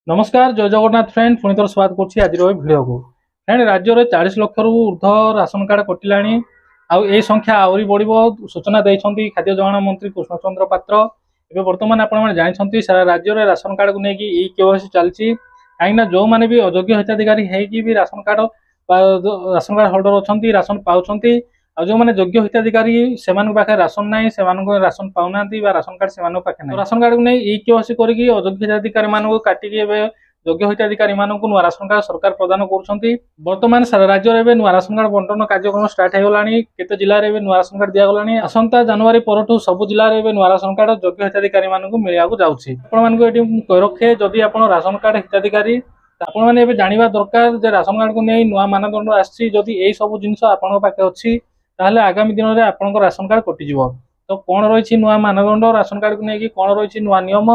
नमस्कार जय जगन्नाथ फ्रेंड पुणी थर स्वागत करुच्ची आज भिडियो को फ्रेंड राज्य में 40 लाख रु ऊर्ध्व राशन कार्ड कटिला आई संख्या आहरी बढ़ सूचना देते खाद्य जोगाण मंत्री कृष्णचंद्र पात्र एवं बर्तमान आपने जानते सारा राज्य में राशन कार्ड को लेकिन ई केवाईसी चलती कहीं जो मैंने भी अयोग्य हिताधिकारी होगी राशन कार्ड होल्डर अच्छा राशन पाँच जो मैंने योग्य हिताधिकारी से राशन ना से राशन पाऊना राशन कार्ड से पाखे ना राशन कार्ड को नहीं ई केवाईसी करके अयोग्य हिताधिकारी मानक काटिकी योग्य हिताधिकारी मानक नुआ राशन कार्ड सरकार प्रदान कर सारा राज्य में नुआ राशन कार्ड बंटन कार्यक्रम स्टार्ट होगा केते जिले में नुआ राशन कार्ड दिगला आसंता जनवरी पर सब जिले में नुआ राशन कार्ड योग्य हिताधिकारी मानक मिलवाक जाऊँगी कही रखे जदि आप राशन कार्ड हिताधिकारी आपण मैंने जानवा दरकार जे राशन कार्ड को नहीं नुआ मानदंड आदि यही सब जिन पाखे अच्छी ताहले आगामी दिन में आपन राशन कार्ड कटिज तो कौन रही नुआ मानदंड राशन कार्ड को लेकिन कौन रही नुआ नियम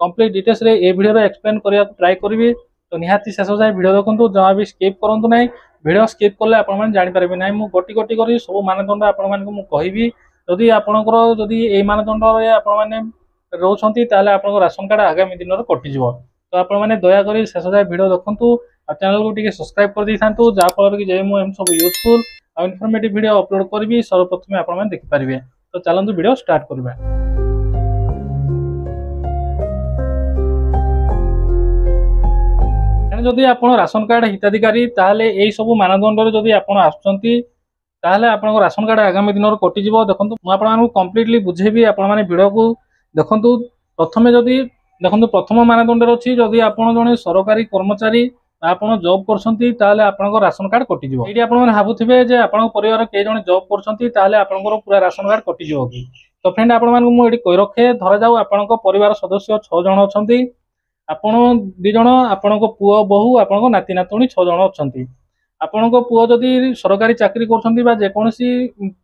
कंप्लीट डिटेल्स रे ए वीडियो एक्सप्लेन करने ट्राई करी तो निहाती शेष जाए वीडियो देखो जमा भी स्किप करूँ ना वीडियो स्किप कले आपने जानीपारे ना मुझे गोटी गोटी कर सब मानदंड आपण कहि जदि आपणकर जदि ये मानदंड आपने रोचे आप राशन कार्ड आगामी दिन में कटिज तो आपने दयाकोरी शेष जाए वीडियो देखूँ और चैनल को टी सब्सक्राइब कर दी था जहाँफल कि मुझे सब यूजफुल और इनफॉर्मेटिव वीडियो अपलोड करी सर्वप्रथम आपने देखिपारे तो चलते वीडियो स्टार्ट करवा। जदि आप राशन कार्ड हिताधिकारी ताहले यही सब मानदंड जदि आप राशन कार्ड आगामी दिन में कटिज देखो मुझे कम्प्लीटली बुझेबी आपने वीडियो को देखु प्रथम जदि देखो प्रथम मानदंड अच्छी जदि आप जड़े सरकारी कर्मचारी आप जॉब कर राशन कार्ड कटिज ये आप भावुवे जे आप परिवार कई जन जॉब कर पूरा राशन कार्ड कटिज कि तो फ्रेंड आपको कही रखे धरा जाऊ आपण परिवार सदस्य 6 जन अच्छा आपण 2 जन आपण पुओ बहु आपण नाती नातुणी 6 जन अच्छा आपण पुओ जदि सरकारी चाकरी करोसी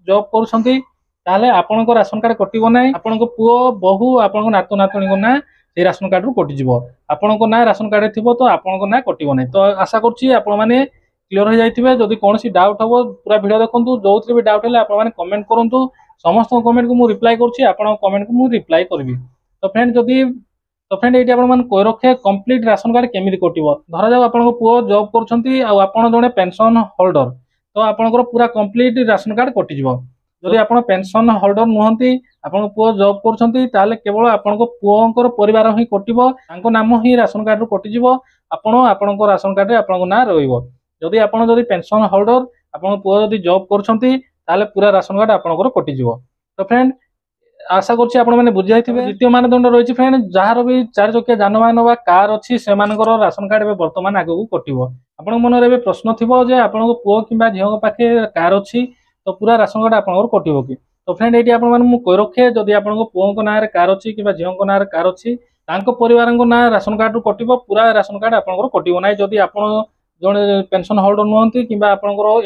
जॉब कर राशन कार्ड कटो ना आपण पुओ बहु आपण नातु नातुणी ना ये राशन कार्ड रु कटिज आपण ना राशन कार्ड थी तो आपण ना कटो ना तो आशा करने क्लीयर हो जाए जदि कौन डाउट हम पूरा वीडियो देखो जो भी डाउट है आपने कमेंट करूँ समस्त कमेंट को मुझे रिप्लाई कमेंट को मुझे रिप्लाई करी तो फ्रेंड ये कही रखे कंप्लीट राशन कार्ड केमी कटो धरा जाऊ आप पुओ जॉब कर जड़े पेंशन होल्डर तो आपंकर पूरा कंप्लीट राशन कार्ड कटिज जदि आप पेंशन होल्डर नुहति आपण पुओ जॉब कर केवल आपण पुओं परिवार ही कटो नाम ही राशन कार्ड रु कटिज आपण राशन कार्ड में ना रही आप पेंशन होल्डर आपण पुओ जदि जॉब कर पूरा राशन कार्ड आपंकर कटिज तो फ्रेंड आशा करने बुझे द्वितीय मानदंड रही फ्रेंड जार भी 4 चकिया जानवाहन व कार अच्छी से राशन कार्ड बर्तमान आगे कटो आप मन प्रश्न थी आप पुओ कि झील पाखे कार अच्छी तो पूरा राशन कार्ड आपंकर कटो कि तो फ्रेंड ये आपको कही रखे जदि आप पुओं ना कार अच्छी कि झील ना कार अच्छी परिवार ना राशन कार्ड रु कटो पूरा राशन कार्ड आपंकर कटो ना जदि आप जड़े पेंशन होल्डर नुहति कि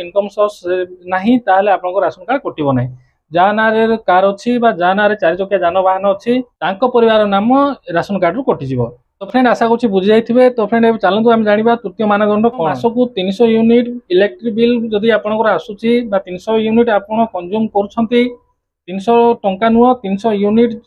इनकम सोर्स नहीं आप राशन कार्ड कटो ना जहाँ ना कार अच्छी जहाँ ना 4 चकिया जानवाहन अच्छी परिवार नाम राशन कार्ड रु कटिज तो फ्रेंड आशा कर बुझी जाइए तो फ्रेंड चलते आम जाना तृतीय मानदंड मासक 300 यूनिट इलेक्ट्रिक बिल जदि आपंकर आसूची 300 यूनिट आप कंज्यूम कर 300 टंका नुह 300 यूनिट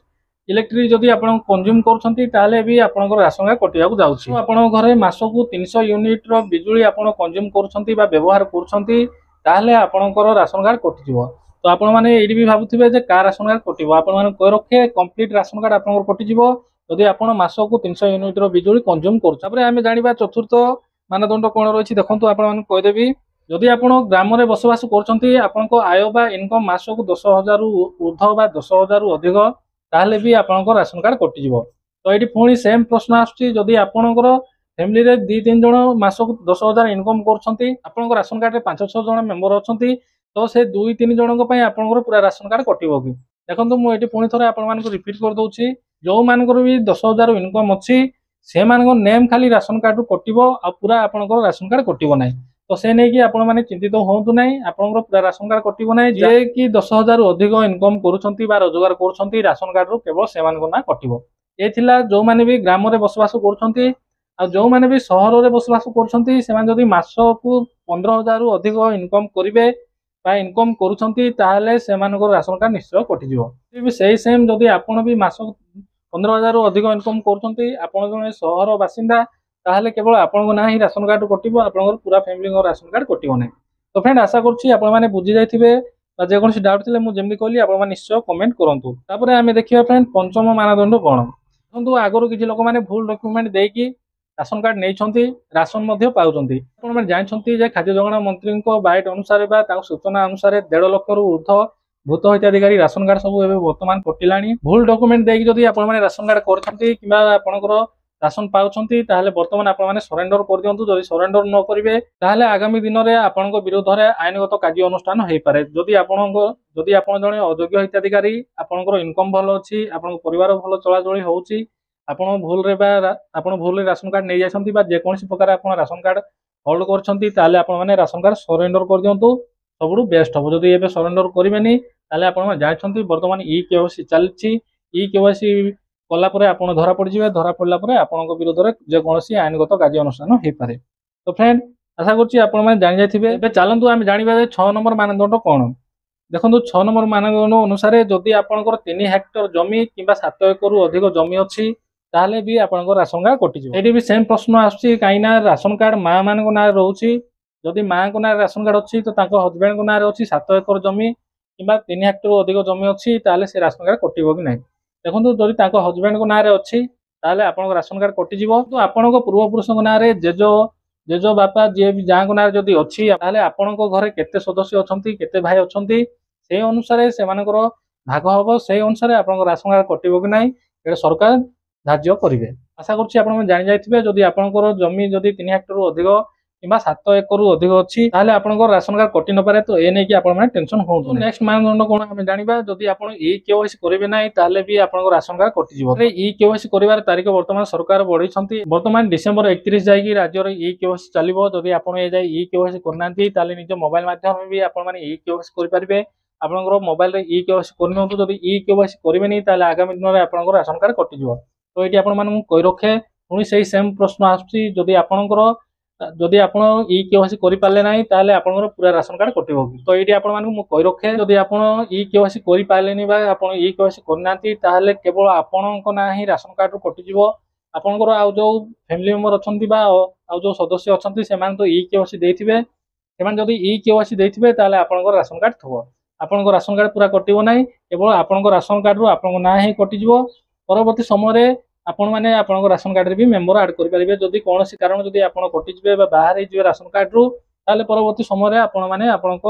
इलेक्ट्रिक जदि आप कंज्यूम कर भी आपंकर राशन कार्ड कटिया जाऊँगी आप घर मासक 300 यूनिट बिजुली आप कंज्यूम कर व्यवहार कर राशन कार्ड कटिज तो आप ये भी भावुवे क्या राशन कार्ड कटो आप कही रखे कंप्लीट राशन कार्ड आप कटिज जदि आप मासक 300 यूनिट बिजुली कंज्यूम करें जाना चतुर्थ मानदंड कौन रही देखो आपदेवी जदि आप ग्राम में बसवास कर आय बा इनकम मासक 10,000 ऊर्ध्व 10,000 रु अधिक ताहले भी आपंकर राशन कार्ड कटिज तो ये पुणी सेम प्रश्न आसुच्ची आपणकर फैमिली रे 2-3 जन मासक 10,000 इनकम कर राशन कार्ड 5-6 जन मेंबर अच्छा तो से 2-3 जनों आपंकर पूरा राशन कार्ड कटो कि देखो मुझे पुणी थे आपको रिपीट कर दूसरी जो मानकर भी 10,000 इनकम अच्छी से नेम खाली राशन कार्ड रु कटो आ पूरा आपंकर राशन कार्ड कटो ना तो से नहीं कि आपने चिंतित हूँ ना आपंकर पूरा राशन कार्ड कटो ना जे कि 10,000 अधिक इनकम कर रोजगार कर राशन कार्ड रु केवल से ना कटो ये जो मैंने भी ग्राम में बसवास कर जो मैंने भी सहर में बसवास कर मास को 15,000 रु अधिक इनकम करेंगे इनकम कर राशन कार्ड निश्चय कटिज से सेम जदि आप भी मास 15,000 अधिक इनकम कर सहर बासिंदा ताहले केवल आपन ना ही राशन कार्ड कटिबो, आपनकर पूरा फैमिली राशन कार्ड कटिबो नै। तो फ्रेंड आशा करछि आपण माने बुझि जाइथिबे, बा जे कोनसी डाउट थिले मु जेमि कहली आपण माने निश्चय कमेंट करंतु। तापरे आमे देखिबा फ्रेंड पंचम मानदंड कोन। देखंतु आगरो किछि लोक माने भूल डॉक्यूमेंट देकी राशन कार्ड नहीं राशन जानते जे खाद्य जोगाण मंत्री बाइट अनुसार सूचना अनुसार 1.5 लाख रु ऊर्ध्व भूत हिताधिकारी राशन कार्ड सब बर्तमान कटिला। भूल डॉक्यूमेंट देकी जदि आपण माने राशन कार्ड करछंती किबा आपनकर राशन पाउछंती ताहले बर्तमान आपण माने सरेंडर कर दियंतु। जदि सरेंडर न करिवे ताहले आगामी दिन रे आपनक विरोध रे आईनगत कार्य अनुष्ठान होई पारे। जदि आपण जने अयोग्य हिताधिकारी आपनकर इनकम भलो अछि, आपन परिवार भलो चलाचली होउची, आपण भूल रे राशन कार्ड नहीं जाइछंती बा जे कोनसी प्रकार आपण राशन कार्ड होल्ड करछंती ताले आपण माने राशन कार्ड सरेंडर कर दियंतु। सबुठु बेस्ट हो जदि एबे सरेंडर करिवेनी ताले आपण माने जाइछंती बर्तमान ई केवाईसी चलछि। ई केवाईसी कला परे आपण धरा पड़ जिवे, धरा पड़ला परे आपनक विरोध रे जे कोनसी आईनगत कार्य अनुष्ठान होई पारे। तो फ्रेंड आशा करछि आपण माने जानि जाइथिबे। एबे चलंतु आमे जानिबा जे 6 नंबर मानदंड कोन। देखंतु 6 नंबर मानदंड अनुसार जदि आपनकर 3 हेक्टर जमी किबा 7 एकड़ रु अधिक जमी अछि ताहले भी आपनकर राशन कार्ड कटि जिवो। एठी भी सेम प्रश्न आछि काइना राशन कार्ड मां मानक ना रहउछि। जदि मां को ना राशन कार्ड अछि तो ताको हस्बैंड को ना रे अछि 7 एकड़ जमी किबा 3 हेक्टर रु अधिक जमी अछि ताहले से राशन कार्ड कटिबो कि नै। देखंतु जदि ताको हस्बैंड को ना रे अछि ताहले आपनकर राशन कार्ड कटि जिवो। तो आपनकर पूर्व पुरुष को ना रे जेजो बापा जे भी जां को ना जदि अछि ताहले आपनकर घरे केते सदस्य अछंती, केते भाई अछंती, से अनुसार से मानकर भाग हबो। से अनुसार आपनकर राशन कार्ड कटिबो कि नै ए सरकार धार्य करिवे। आशा करछि आपण माने जानि जाइथिबे। जदि आपनकर जमी जदि 3 हेक्टर रु अधिक किबा 7 एकड़ रु अधिक अछि ताहले आपनकर राशन कार्ड कटि न पारे। तो ए नै कि आपण माने टेंशन होउ। नेक्स्ट मानदंड कोन हमें जानिबा। जदि आपण ई केवाईसी करिवे नै ताहले भी आपनकर राशन कार्ड कटि जिवो। ई केवाईसी करिवार तारिख वर्तमान सरकार बढ़ी छंती। वर्तमान डिसेंबर 31 जाई कि राज्य रे ई केवाईसी चलिबो। जदि आपण ए जाई ई केवाईसी करनांती ताहले निज मोबाइल माध्यम भी आपण माने ई केवाईसी करि पारिबे। आपनकर मोबाइल रे ई केवाईसी करनोतु। जदि ई केवाईसी करिवे नै ताहले आगामी दिन रे आपनकर राशन कार्ड कटि जिवो। तो ये आपण मानू कहि रखे पुणी से सेम प्रश्न आसुची। जदि आपण ई केवाईसी करि पाले नाही ताले आपनकर पूरा राशन कार्ड कटिबो। तो ये आपण मानू मु कहि रखे जदि आपण ई केवाईसी करि पालेनी बा आपण ई केवाईसी करनांती ताले केवल आपनक ना ही राशन कार्ड कटि जिवो। आपनकर आ जो फैमिली मेंबर अछंती बा आ जो सदस्य अछंती से मान तो ई केवाईसी देथिबे। सेमान जदि ई केवाईसी देथिबे ताले आपनकर राशन कार्ड थबो। आपनकर राशन कार्ड पूरा कटिबो नाही, केवल आपनकर राशन कार्ड रो आपनक ना ही कटि जिवो। परवर्ती समय आपण माने आपनकर राशन कार्ड रे भी मेंबर ऐड करि परिबे। जदि कोनोसी कारण जदि आपण कटि जिवे बा बाहर हे जिवे राशन कार्ड रो ताले परवर्ती समय आपण माने आपनक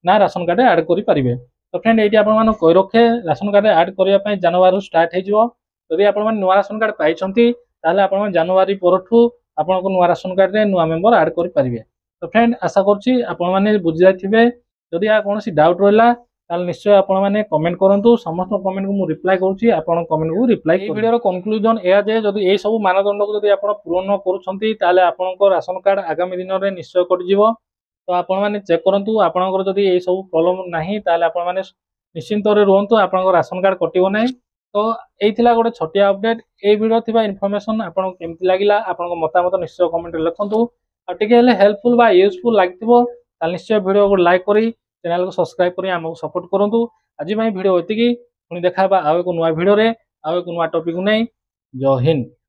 ना राशन कार्ड ऐड करि परिबे। तो फ्रेंड एटी आपण माने कहि रखे राशन कार्ड ऐड करिया पय जनवरी स्टार्ट हे जिवो। जदि आपण माने नुवा राशन कार्ड पाइछंती ताले आपण माने जनवरी परठू आपनको नुवा राशन कार्ड रे नुवा मेंबर ऐड करि परिबे। तो फ्रेंड आशा करछि आपण माने बुझि जाइथिबे। जदि आ कोनोसी डाउट रहला ताले निश्चय आपण माने कमेंट करंतु। समस्त कमेंट को मु रिप्लाई करूछि। आपण कमेंट को रिप्लाई ए वीडियो रो कंक्लूजन एया जे जदि ए सब मानदंड को जदि आपण पूर्ण करूछंती ताले आपनको राशन कार्ड आगामी दिन रे निश्चय कटि जिवो। तो आपण माने चेक करंतु। आपनकर जदि ए सब प्रॉब्लम नाही ताले आपण माने निश्चिंत रे रहंतु। आपनकर राशन कार्ड कटिबो नाही। तो एथिला गोटे छोटिया अपडेट। ए वीडियो थिबा इन्फॉर्मेशन आपण केमति लागिला आपण मतामत निश्चय कमेंट रे लिखंतु। आ टिके हेले हेल्पफुल बा यूजफुल लागिथिबो ताले निश्चय वीडियो को लाइक करी चैनल को सब्सक्राइब करी हमको सपोर्ट करंतु। आज भाई वीडियो एतिकी पुणी देखा आउ एक नुआ वीडियो रे आउ एक नुआ टॉपिक नै। जय हिंद।